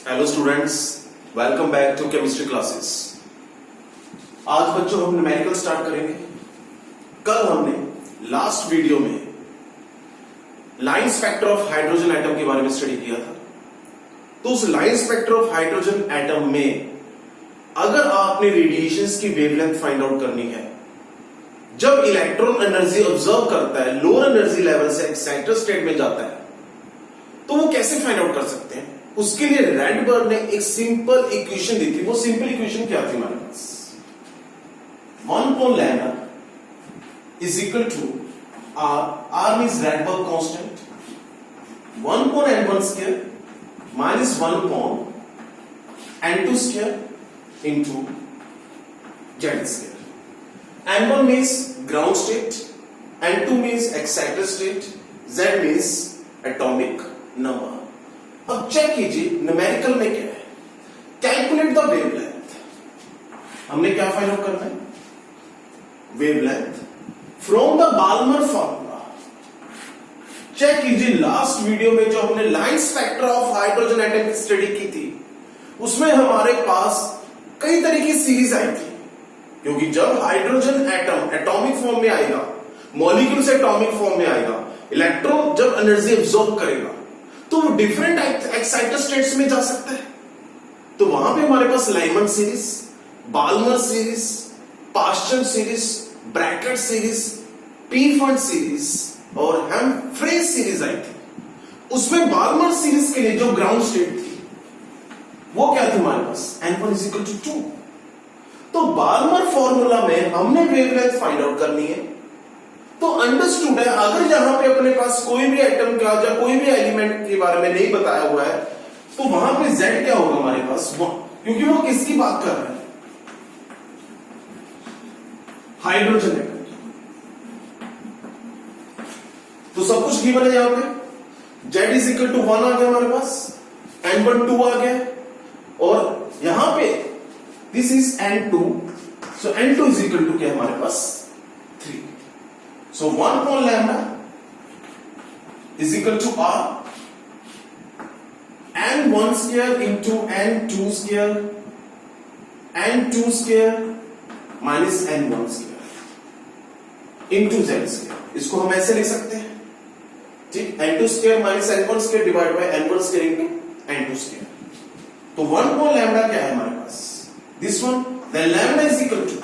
Hello students, welcome back to chemistry classes. आज बच्चों हम न्यूमेरिकल स्टार्ट करेंगे। कल हमने लास्ट वीडियो में line spectra of hydrogen atom के बारे में स्टडी किया था। तो उस line spectra of hydrogen atom में अगर आपने रेडिएशंस की वेवलेंथ फाइंड आउट करनी है, जब इलेक्ट्रॉन एनर्जी ऑब्जर्व करता है, लोअर एनर्जी लेवल से एक्साइटर स्टेट में जाता है, तो वो कैसे फाइंड आउट कर सकते हैं? उसके लिए रैडबर्ग ने एक सिंपल इक्वेशन दी थी। वो सिंपल इक्वेशन क्या थी हमारे पास? 1 lambda is equal to R means Rydberg constant, 1 n1 square minus 1 n2 square into z square. n1 means ground state, n2 means excited state, z means atomic number. अब check कीजिए numerical में क्या है। Calculate the wavelength. हमने क्या find out करना है? Wavelength from the Balmer formula. Check कीजिए लास्ट वीडियो में जो हमने line spectra of hydrogen atom की स्टडी की थी, उसमें हमारे पास कई तरह की सीरीज आई थी। क्योंकि जब हाइड्रोजन एटम एटॉमिक फॉर्म में आएगा, मॉलिक्यूल से एटॉमिक फॉर्म में आएगा, इलेक्ट्रॉन जब एनर्जी एब्जॉर्ब करेगा तो वो डिफरेंट एक्साइटेड स्टेट्स में जा सकता है। तो वहां पे हमारे पास Lyman series, Balmer series, Paschen series, Brackett series, Pfund series और हैम्फ्रे सीरीज आई थी। उसमें बाल्मर सीरीज के लिए जो ग्राउंड स्टेट थी वो क्या थी हमारे पास? n1 = 2। तो बाल्मर फॉर्मूला में हमने वेवलेंथ फाइंड आउट करनी है। तो अंडरस्टूड है, अगर यहां पे अपने पास कोई भी एटम का या कोई भी एलिमेंट के बारे में नहीं बताया हुआ है, तो वहां पे z क्या होगा हमारे पास? 1, क्योंकि वो किसकी बात कर रहे हैं? Hydrogen atom. तो सब कुछ गिवन है यहां पे। z = 1 आ गया हमारे पास, n1 2 आ गया, और यहां पे this is n2, so n2 = क्या हमारे पास? 3। So 1 lambda is equal to r n1 square into n2 square minus n1 square into z square। इसको हम ऐसे लिख सकते हैं, ठीक? n2 square minus n1 square divided by n1 square into n2 square। तो 1 lambda क्या है हमारे पास? This one, then lambda is equal to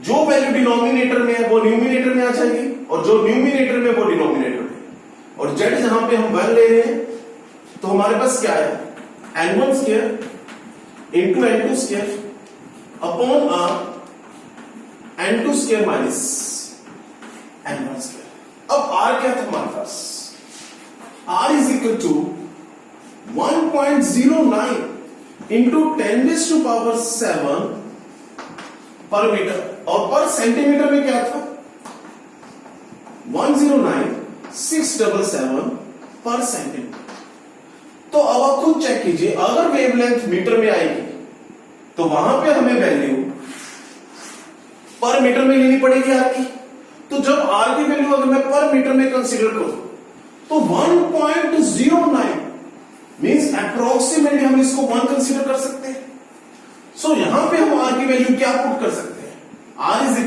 जो वैल्यू डिनोमिनेटर में है वो न्यूमिनेटर में आ जाएगी, और जो न्यूमिनेटर में वो डिनोमिनेटर में। और z जहां पे हम 1 ले रहे हैं, तो हमारे पास क्या है? n1 square into n2 square upon n2 square minus n1 square. अब r क्या था हमारे पास? r = 1.09 इंटू 10⁻⁷ पर मीटर, और पर सेंटीमीटर में क्या था? 109,677 पर सेंटीमीटर। तो अब आप खुद चेक कीजिए, अगर वेवलेंथ मीटर में आएगी तो वहां पे हमें वैल्यू पर मीटर में लेनी पड़ेगी आर की। तो जब आर की वैल्यू अगर मैं पर मीटर में कंसीडर करूं तो 1.09 मींस अप्रोक्सीमेटली हम इसको 1 कंसीडर कर सकते हैं। सो यहां पे हम आर की वैल्यू क्या पुट कर सकते हैं? R =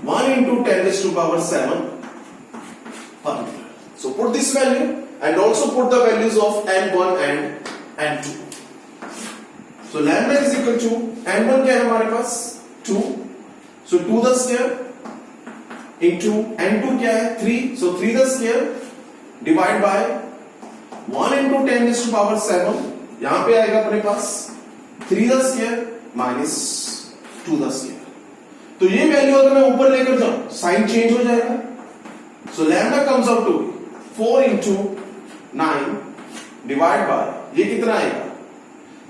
1 into 10⁻⁷ per meter. So put this value and also put the values of n1 and n2. So lambda is equal to n1 क्या है हमारे पास? 2. So 2 the square into n2 क्या है? 3. So 3 the square divide by 1 into 10⁻⁷, यहां पे आएगा अपने पास 3 the square minus 2 the square। तो ये वैल्यू अगर मैं ऊपर लेकर जाऊं, साइन चेंज हो जाएगा। So lambda comes out to be 4 into 9 divide by, ये कितना आएगा?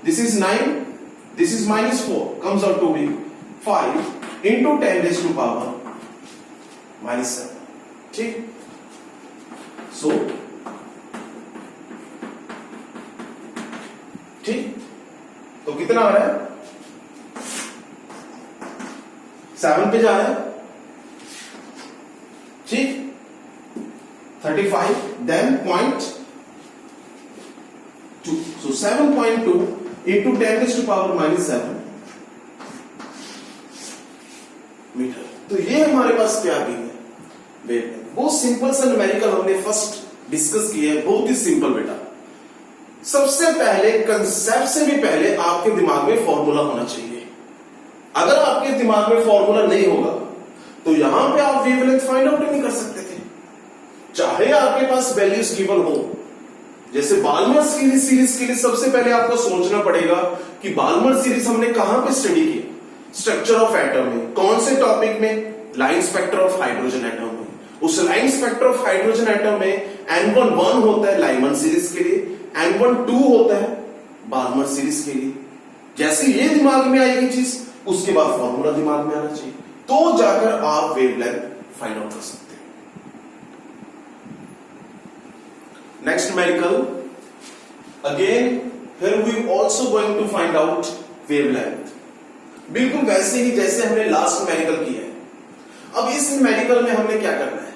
This is 9, this is -4, comes out to be 5 into 10⁻⁷, ठीक? सो ठीक, तो कितना आ रहा है? 7 पे जा रहा है, ठीक? 35, then 0.2 2. So 7.2 into 10 raised to power minus 7 metre. तो ये हमारे पास क्या भी है, वेवलेंथ. बहुत सिंपल सा न्यूमेरिकल हमने फर्स्ट डिस्कस किया है, बहुत ही सिंपल बेटा. सबसे पहले कंसेप्ट से भी पहले आपके दिमाग में फॉर्मूला होना चाहिए. अगर आपके दिमाग में फॉर्मूला नहीं होगा तो यहां पे आप वेवलेंथ फाइंड आउट नहीं कर सकते थे, चाहे आपके पास वैल्यूज गिवन हो. जैसे बाल्मर सीरीज के लिए सबसे पहले आपको सोचना पड़ेगा कि बाल्मर सीरीज हमने कहां पे स्टडी की, स्ट्रक्चर ऑफ एटम में. कौन से टॉपिक में, line spectra of hydrogen atom में. उस line spectra of hydrogen atom में N1 1 होता है लाइमन सीरीज के लिए, N1 2 होता है बाल्मर सीरीज के लिए. जैसे ये दिमाग में आएगी चीज, उसके बाद फॉर्मूला दिमाग में आना चाहिए, तो जाकर आप वेवलेंथ फाइंड आउट कर सकते हैं. Next numerical, again here we also going to find out wavelength. बिल्कुल वैसे ही जैसे हमने लास्ट न्यूमेरिकल किया है. अब इस न्यूमेरिकल में हमने क्या करना है,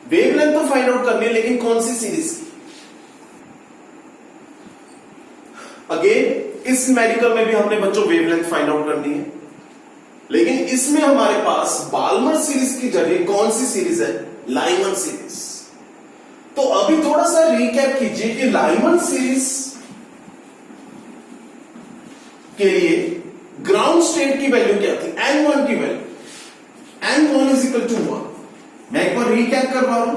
वेवलेंथ तो फाइंड आउट करनी है, लेकिन कौन सी सीरीज की. अगेन इस न्यूमेरिकल में भी हमने बच्चों वेवलेंथ फाइंड आउट करनी है, लेकिन इसमें हमारे पास बाल्मर सीरीज की जगह कौन सी सीरीज है, लाइमन सीरीज. तो अभी थोड़ा सा रिकैप कीजिए कि लाइमन सीरीज के लिए ग्राउंड स्टेट की वैल्यू क्या थी, N1 की value, N1 is equal to 1. मैं एक बार रिकैप करवा रहा हूं.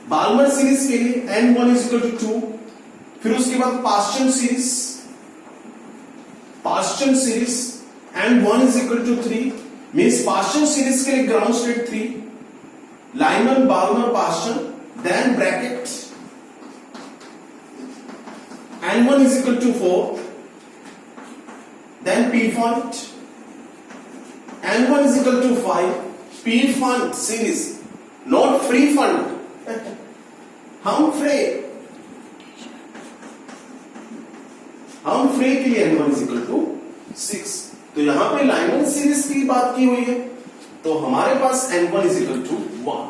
बाल्मर सीरीज के लिए N1 इज इक्वल टू 2, फिर उसके बाद Paschen series N1 is equal to 3, means Paschen series के लिए ground state 3, Lyman Balmer Paschen, then bracket N1 is equal to 4, then P font N1 is equal to 5, P font series, not free fund. हम free के लिए N1 is equal to 6. तो यहां पे Lyman series की बात की हुई है, तो हमारे पास N1 is equal to 1.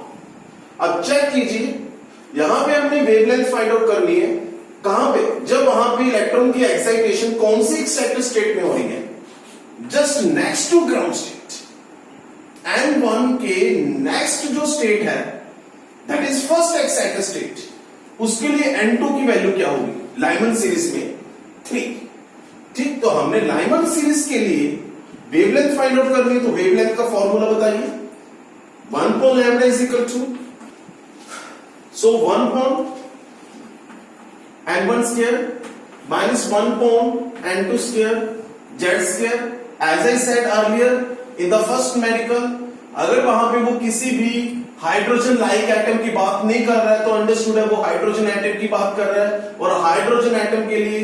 अब चेक कीजिए, यहां पे हमने वेवलेंथ फाइंड आउट करनी है. कहां पे, जब वहां पे इलेक्ट्रॉन की एक्साइटेशन कौन सी एक्साइटेड स्टेट में हो रही है, just next to ground state. N1 के नेक्स्ट जो स्टेट है that is first excited state, उसके लिए N2 की वैल्यू क्या होगी लाइमन सीरीज में, 3. ठीक, तो हमने लाइमन सीरीज के लिए वेवलेंथ फाइंड आउट करनी है, तो वेवलेंथ का फॉर्मूला बताइए. 1 upon lambda is equal to, so 1 upon N1 square minus 1 upon N2 square Z square. As I said earlier in the first numerical, अगर वहां पे वो किसी भी हाइड्रोजन लाइक एटम की बात नहीं कर रहा है तो अंडरस्टूड है वो हाइड्रोजन एटम की बात कर रहा है, और हाइड्रोजन एटम के लिए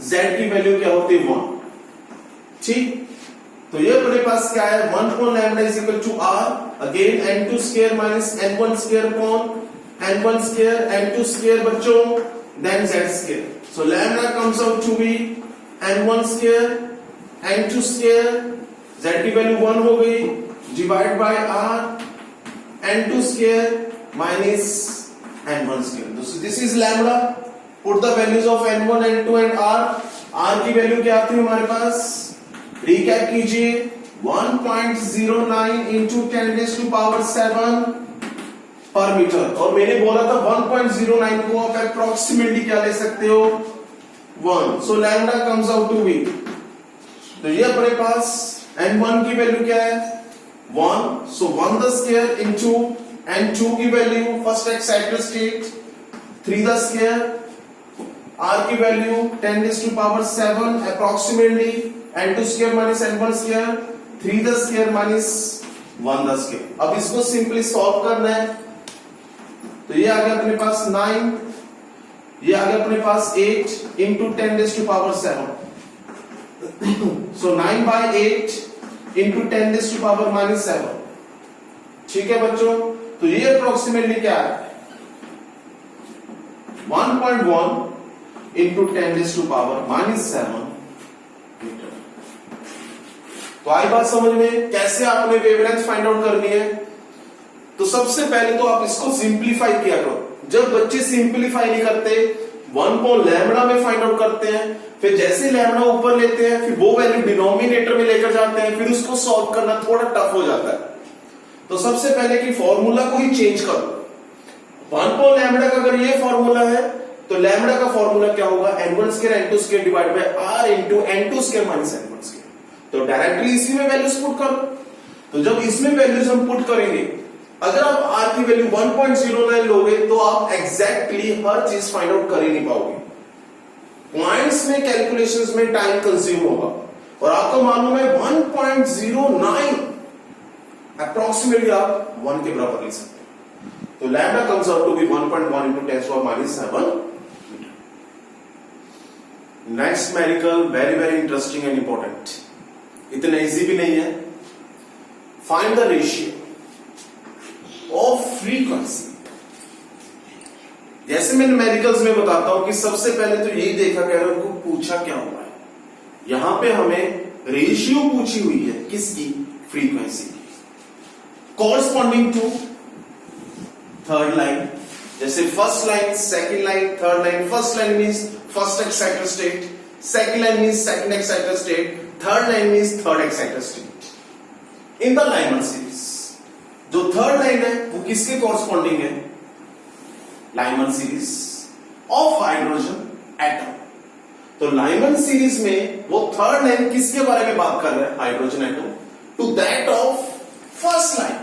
Z की वैल्यू क्या होती है, 1. ठीक, तो ये अपने पास क्या है, 1 upon lambda is equal to R, again N2 square minus N1 square upon N1 square, N2 square बच्चों, then Z square. So lambda comes out to be N1 square, N2 square, Z की value 1 हो गई, divide by R, N2 square minus N1 square. So this is lambda. Put the values of N1, N2 and R. R की value क्या आती है हमारे पास, recap कीजिए, 1.09 into 10 raised to power 7 पर मीटर. और मैंने बोला था 1.09 को आप अप्रोक्सीमेटली क्या ले सकते हो, 1. So lambda comes out to be, तो ये अपने पास N1 की वैल्यू क्या है, 1. सो 1 द स्क्वायर इनटू N2 की value first excited state, 3 the square, R की value 10 raised to power 7 approximately, N2 square minus N1 square, 3 the square minus 1 the square. अब इसको सिंपली सॉल्व करना है, तो ये आ गया अपने पास 9, ये आ गया अपने पास 8 into 10 raised to power 7. So 9 by 8 into 10 raised to power minus 7. ठीक है बच्चों, तो ये अप्रोक्सीमेटली क्या है, 1.1 into 10 raised to power minus 7 metre. तो आई बात समझ में, कैसे आपने वेवलेंथ फाइंड आउट करनी है. तो सबसे पहले तो आप इसको सिंपलीफाई किया करो. जब बच्चे सिंपलीफाई नहीं करते, 1 अपॉन लैम्बडा में फाइंड आउट करते हैं, फिर जैसे लैम्बडा ऊपर लेते हैं फिर वो वैल्यू डिनोमिनेटर में लेकर जाते हैं, फिर उसको सॉल्व करना थोड़ा टफ हो जाता है। तो सबसे पहले कि फॉर्मूला को ही चेंज करो। 1 अपॉन लैम्बडा का अगर ये फॉर्मूला है तो लैम्बडा का फॉर्मूला क्या होगा, n1 square n2 square divide by r into n2 square minus n1 square. तो डायरेक्टली इसी में वैल्यूज पुट करो। तो जब इसमें वैल्यूज हम पुट करेंगे, अगर आप r की वैल्यू 1.09 लोगे तो आप एग्जैक्टली हर चीज फाइंड आउट कर ही नहीं पाओगे। पॉइंट्स में कैलकुलेशंस में टाइम कंज्यूम होगा, और आपको मालूम है 1.09 अप्रोक्सीमेटली आप 1 के बराबर ले सकते हैं। तो lambda comes out to be 1.1 into 10 to the minus 7 meter. Next numerical very very interesting and important. इतना इजी भी नहीं है। Find the ratio of frequency. जैसे मैं न्यूमेरिकल्स में बताता हूं कि सबसे पहले तो यही देखा गया है, उनको पूछा क्या हुआ है। यहां पे हमें रेशियो पूछी हुई है, किसकी, फ्रीक्वेंसी की, कॉरस्पॉन्डिंग टू थर्ड लाइन। जैसे first line, second line, third line. First line means first excited state, second line means second exciter state, third line means third excited state. In the Lyman series जो third line है वो किसके corresponding है, Lyman series of hydrogen atom. तो Lyman series में वो third line किसके बारे में बात कर रहा है, hydrogen atom, to that of first line.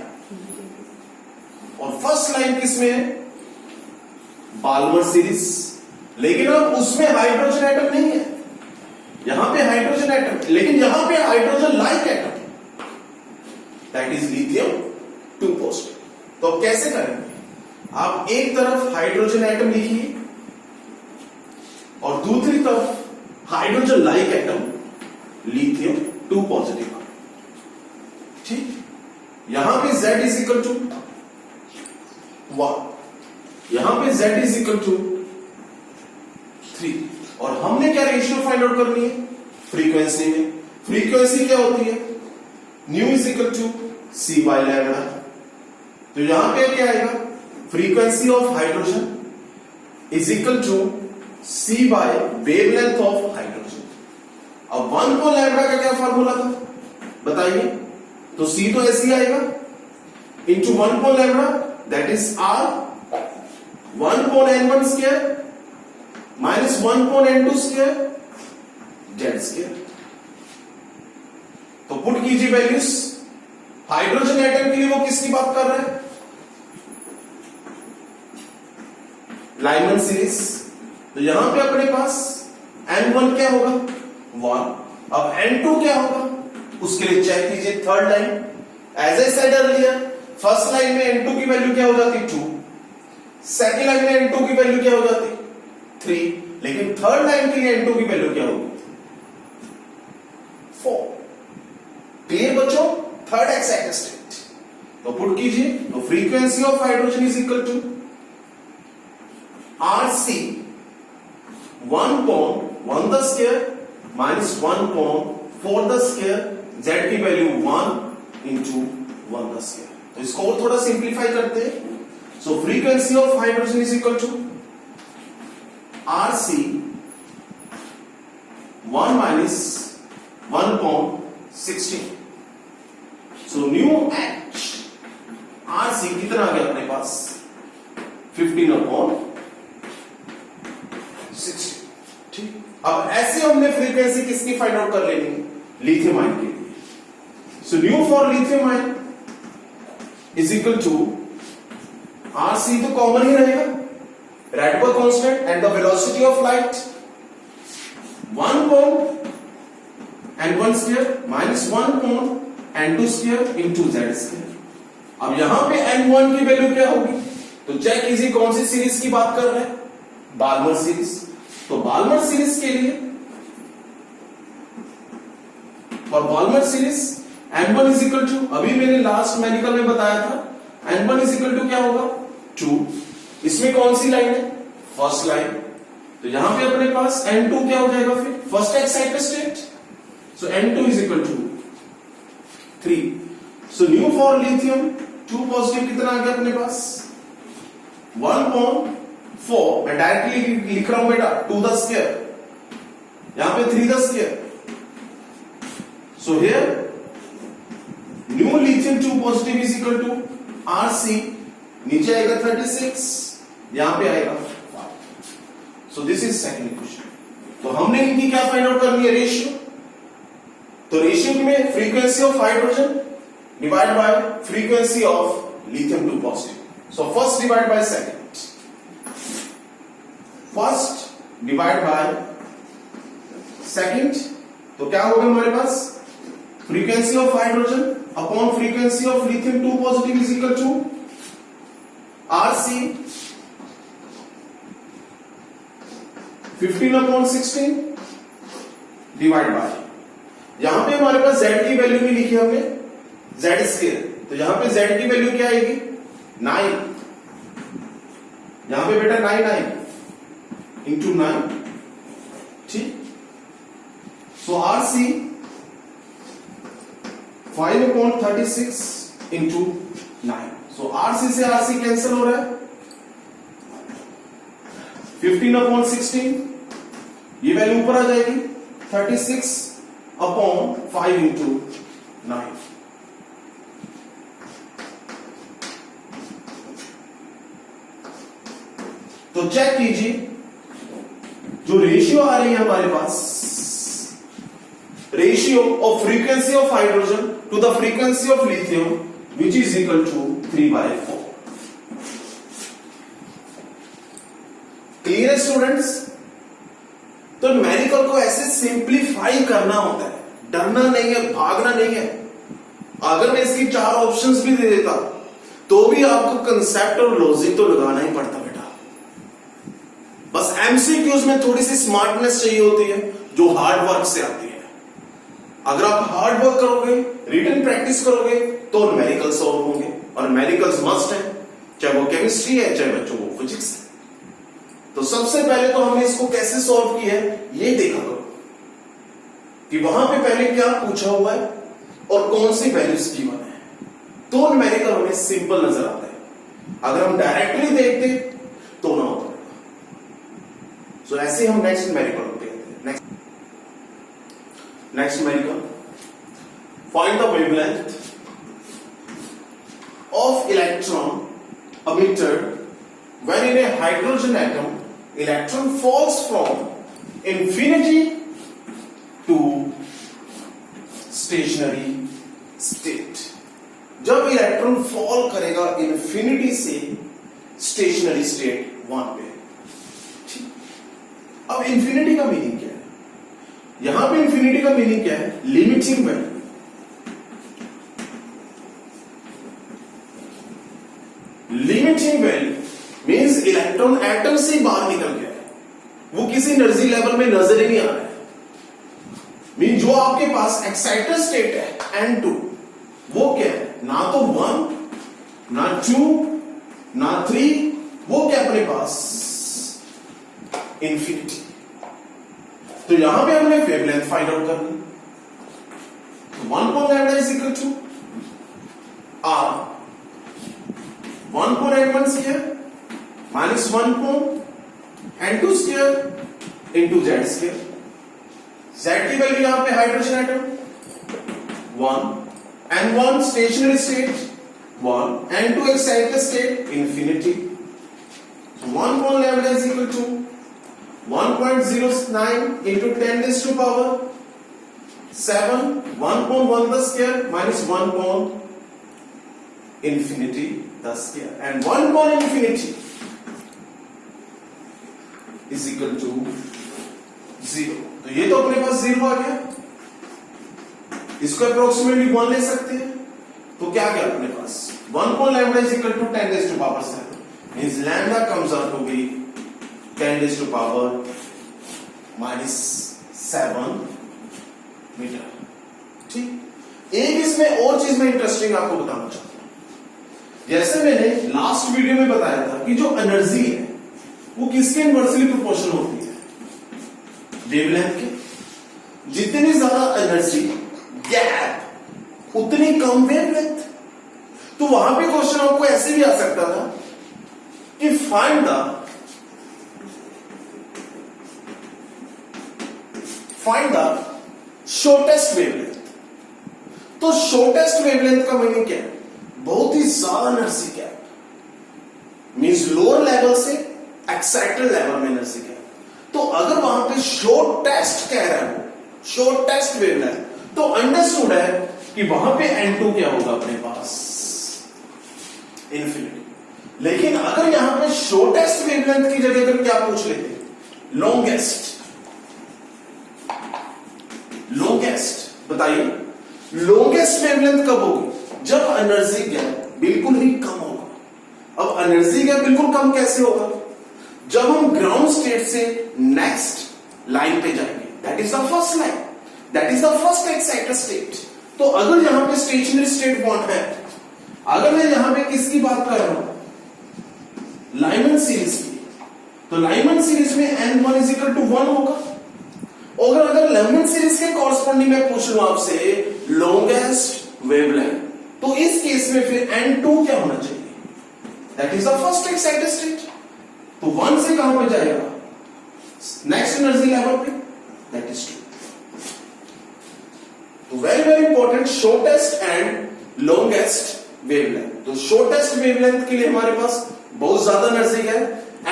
और फर्स्ट लाइन किसमें है, बाल्मर सीरीज। लेकिन अब उसमें हाइड्रोजन एटम नहीं है, यहां पे हाइड्रोजन एटम, लेकिन यहां पे hydrogen like atom, that is lithium 2 positive. तो कैसे करेंगे, आप एक तरफ हाइड्रोजन एटम लिखिए और दूसरी तरफ hydrogen like atom lithium 2 positive. ठीक, यहां पे Z इज इक्वल टू 1, यहां पे Z इज इक्वल टू 3, और हमने क्या रेशियो फाइंड आउट करनी है, फ्रीक्वेंसी में। फ्रीक्वेंसी क्या होती है, nu is equal to C by lambda. तो यहां पे क्या आएगा, frequency of hydrogen is equal to C by wavelength of hydrogen. अब 1 को लैम्बडा का क्या फॉर्मूला था बताइए, तो C तो ऐसे ही आएगा इंटू 1 को lambda, that is R 1 upon n1 square minus 1 upon n2 square Z square. तो पुट कीजिए वैल्यूज। हाइड्रोजन एटम के लिए वो किसकी बात कर रहे हैं, लाइमन सीरीज। तो यहां पे अपने पास n1 क्या होगा 1, अब n2 क्या होगा, उसके लिए चेक कीजिए third line. As I said earlier, first line में n2 की वैल्यू क्या हो जाती 2, सेकेंड लाइन में n2 की वैल्यू क्या हो जाती 3, लेकिन थर्ड लाइन के लिए n2 की वैल्यू क्या होगी 4। क्लियर बच्चों, थर्ड एक्साइटर स्टेट। तो पुट कीजिए, तो frequency of hydrogen is equal to RC 1 upon 1 the square minus 1 upon 4 the square, Z की वैल्यू 1 into 1 the square। तो इसको और थोड़ा सिंप्लीफाई करते हैं। So frequency of hydrogen is equal to RC 1 minus 1 upon 16। So nu H RC कितना आ गया अपने पास 15 upon 60। ठीक, अब ऐसे हमने फ्रीक्वेंसी किसकी फाइंड आउट कर लेनी है, लिथियम आयन के लिए। So nu for lithium ion is equal to RC तो कॉमन ही रहेगा, Rydberg constant and the velocity of light 1 upon n1 square minus 1 upon n2 square into Z square. अब यहां पे n1 की वैल्यू क्या होगी, तो चेक कीजिए कौन सी सीरीज की बात कर रहे हैं, बाल्मर सीरीज। तो बाल्मर सीरीज के लिए, for Balmer series n1 is equal to, अभी मैंने लास्ट मेडिकल में बताया था n1 इज इक्वल टू क्या होगा 2। इसमें कौन सी लाइन है, फर्स्ट लाइन। तो यहां पे अपने पास n2 क्या हो जाएगा फिर, first excited state. So n2 is equal to 3। So nu for lithium 2 positive कितना आ गया अपने पास 1 upon 4, मैं डायरेक्टली लिख रहा हूं बेटा 2 द स्क्वायर, यहां पे 3 the square. So here nu lithium 2 positive is equal to Rc, नीचे आएगा 36, यहां पे आएगा 5. So this is second equation. तो हमने इनकी क्या फाइंड आउट करनी है, रेशियो. तो रेशियो में frequency of hydrogen divide by frequency of lithium 2 positive. So first divide by second, first divide by second. तो क्या होगा हमारे पास, frequency of hydrogen upon frequency of lithium 2 positive is equal to Rc 15 upon 16 divide by, यहां पे हमारे पास z की value भी लिखी हमने z स्क्वायर. तो यहां पे z की वैल्यू क्या आएगी, 9. यहां पे बेटा 9 इंटू 9, ठीक. सो Rc 5 अपॉन 36 इंटू 9. सो Rc से Rc कैंसिल हो रहा है, 15 अपॉन 16, ये वैल्यू ऊपर आ जाएगी 36 अपॉन 5 इंटू 9. तो चेक कीजिए, जो रेशियो आ रही है हमारे पास, ratio of frequency of hydrogen to the frequency of lithium which is equal to 3/4. Clear है स्टूडेंट्स. तो न्यूमेरिकल को ऐसे सिंप्लीफाई करना होता है, डरना नहीं है, भागना नहीं है. अगर मैं इसकी 4 ऑप्शंस भी दे देता तो भी आपको कंसेप्ट और लॉजिक तो लगाना ही पड़ता बेटा. बस एमसीक्यूज में थोड़ी सी स्मार्टनेस चाहिए होती है जो हार्ड वर्क से आती है. अगर आप हार्ड वर्क करोगे, रिटन प्रैक्टिस करोगे तो न्यूमेरिकल सॉल्व होंगे. और न्यूमेरिकल्स मस्ट है, चाहे वो केमिस्ट्री है चाहे बच्चों को फिजिक्स है. तो सबसे पहले तो हमने इसको कैसे सॉल्व किया है ये देखा करो कि वहां पे पहले क्या पूछा हुआ है और कौन सी वैल्यूज गिवन है. तो न्यूमेरिकल हमें सिंपल नजर आता है. अगर हम डायरेक्टली देखते तो ना होता. सो ऐसे हम नेक्स्ट न्यूमेरिकल को देखते हैं. Next numerical, find the wavelength of electron emitted when in a hydrogen atom electron falls from infinity to stationary state. जब इलेक्ट्रॉन फॉल करेगा इन्फिनिटी से स्टेशनरी स्टेट 1 पे. अब इन्फिनिटी का मीनिंग क्या है, यहां पे इन्फिनिटी का मीनिंग क्या है, limiting value. Limiting value means electron atom से बाहर निकल गया है, वो किसी एनर्जी लेवल में नजर ही नहीं आ रहा है. मीन जो आपके पास एक्साइटेड स्टेट है N2, वो क्या है, ना तो 1 ना 2 ना 3, वो क्या अपने पास इंफिनिटी. तो यहां पे हमने वेवलेंथ फाइंड आउट करनी. 1 upon lambda is equal to R 1 upon N1 square minus 1 upon N2 square into Z square. Z की वैल्यू यहां पे hydrogen atom 1, N1 stationery state 1, N2 excited state infinity. 1 upon lambda is equal to 1.09 into 10 raised to power 7, 1 upon 1 the square minus 1 upon infinity the square, and 1 upon infinity is equal to 0. तो ये तो अपने पास 0 आ गया. इसको approximately 1 ले सकते हैं. तो क्या गया अपने पास, 1 upon lambda is equal to 10 raised to power 7, means lambda comes out to be 10 raised to power minus 7 metre. ठीक. एक इसमें और चीज में इंटरेस्टिंग आपको बताना चाहता हूं. जैसे मैंने लास्ट वीडियो में बताया था कि जो एनर्जी है वो किसके इनवर्सली प्रोपोर्शनल होती है, वेवलेंथ के. जितनी ज्यादा एनर्जी गैप उतनी कम वेवलेंथ. तो वहां पे क्वेश्चन आपको ऐसे भी आ सकता था कि find the find the shortest wavelength. तो शॉर्टेस्ट वेवलेंथ का मीनिंग क्या है? बहुत ही ज्यादा energy gap, means lower level से एक्साइटेड लेवल में एनर्जी गैप। तो अगर वहां पे शॉर्टेस्ट कह रहा है, शॉर्टेस्ट वेवलेंथ, तो अंडरस्टूड है कि वहां पे N2 क्या होगा अपने पास, इन्फिनिटी। लेकिन अगर यहां पे शॉर्टेस्ट वेवलेंथ की जगह अगर क्या पूछ लेते, लॉन्गेस्ट, लॉन्गेस्ट बताइए लॉन्गेस्ट वेवलेंथ कब होगी? जब एनर्जी गैप बिल्कुल ही कम होगा। अब एनर्जी गैप बिल्कुल कम कैसे होगा? जब हम ग्राउंड स्टेट से नेक्स्ट लाइन पे जाएंगे, that is the first line, that is the first excited state. तो अगर यहां पे स्टेशनरी स्टेट वन है, अगर मैं यहां पे किसकी बात कर रहा हूं, लाइमन सीरीज की, तो लाइमन सीरीज में N1 इज इक्वल टू 1 होगा। और अगर लाइमन सीरीज के कॉरस्पॉन्डिंग में पूछ लूं आपसे लॉन्गेस्ट वेवलेंथ, तो इस केस में फिर N2 क्या होना चाहिए? That is the first excited state. तो 1 से कहां पे जाएगा? नेक्स्ट एनर्जी लेवल पे, दैट इज 2। तो very very important, shortest and longest wavelength. तो शॉर्टेस्ट वेवलेंथ के लिए हमारे पास बहुत ज्यादा एनर्जी है,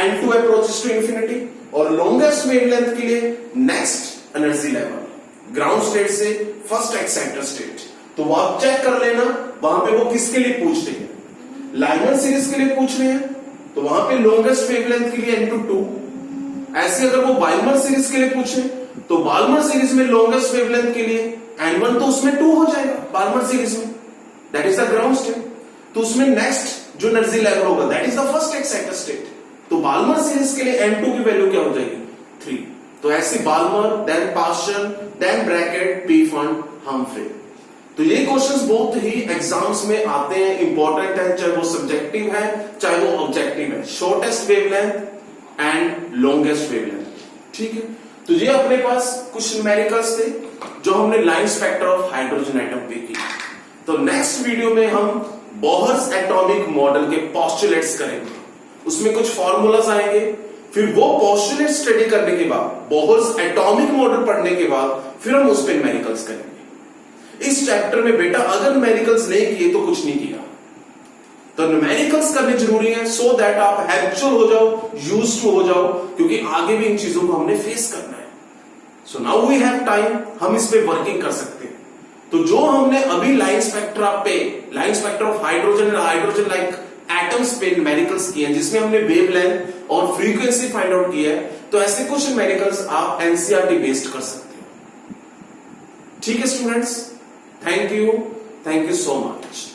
N2 अप्रोचेस टू इंफिनिटी, और लॉन्गेस्ट वेवलेंथ के लिए next energy level, ground state से फर्स्ट एक्साइटेड स्टेट। तो वो आप चेक कर लेना, वहां पे वो किसके लिए पूछ रहे हैं, लाइमन सीरीज के लिए पूछ रहे हैं, तो वहां पे लॉन्गेस्ट वेवलेंथ के लिए N2 2। ऐसे अगर वो बाल्मर सीरीज के लिए पूछे, तो बाल्मर सीरीज में लॉन्गेस्ट वेवलेंथ के लिए N1 तो उसमें 2 हो जाएगा बाल्मर सीरीज में, that is the ground state. तो उसमें नेक्स्ट जो एनर्जी लेवल होगा, that is the first excited state. तो बाल्मर सीरीज के लिए N2 की वैल्यू क्या हो जाएगी? 3। तो ऐसे Balmer, then Paschen, then Brackett, Pfund, Humphreys. तो ये क्वेश्चंस बहुत ही एग्जाम्स में आते हैं, इंपॉर्टेंट है, चाहे वो सब्जेक्टिव है चाहे वो ऑब्जेक्टिव है। Shortest wavelength and longest wavelength, ठीक है। तो ये अपने पास कुछ न्यूमेरिकल्स थे जो हमने line spectra of hydrogen atom पे की। तो नेक्स्ट वीडियो में हम बोहर्स एटॉमिक मॉडल के पोस्टुलेट्स करेंगे, उसमें कुछ फॉर्मूलाज आएंगे, फिर वो पोस्टुलेट स्टडी करने के बाद, बोहर्स एटॉमिक मॉडल पढ़ने के बाद, फिर हम उस पर न्यूमेरिकल्स करेंगे। इस चैप्टर में बेटा अगर न्यूमेरिकल्स नहीं किए तो कुछ नहीं किया। तो न्यूमेरिकल्स करने जरूरी है, सो दैट आप हैबिचुअल हो जाओ, यूज्ड टू हो जाओ, क्योंकि आगे भी इन चीजों को हमने फेस करना है। So now we have time, हम इस पे वर्किंग कर सकते हैं। तो जो हमने अभी लाइन स्पेक्ट्रा पे, line spectra of hydrogen and hydrogen like atoms पे न्यूमेरिकल्स किए हैं, जिसमें हमने वेवलेंथ और फ्रीक्वेंसी फाइंड आउट किया है, तो ऐसे कुछ न्यूमेरिकल्स आप एनसीईआरटी बेस्ड कर सकते हो। ठीक है students, thank you so much.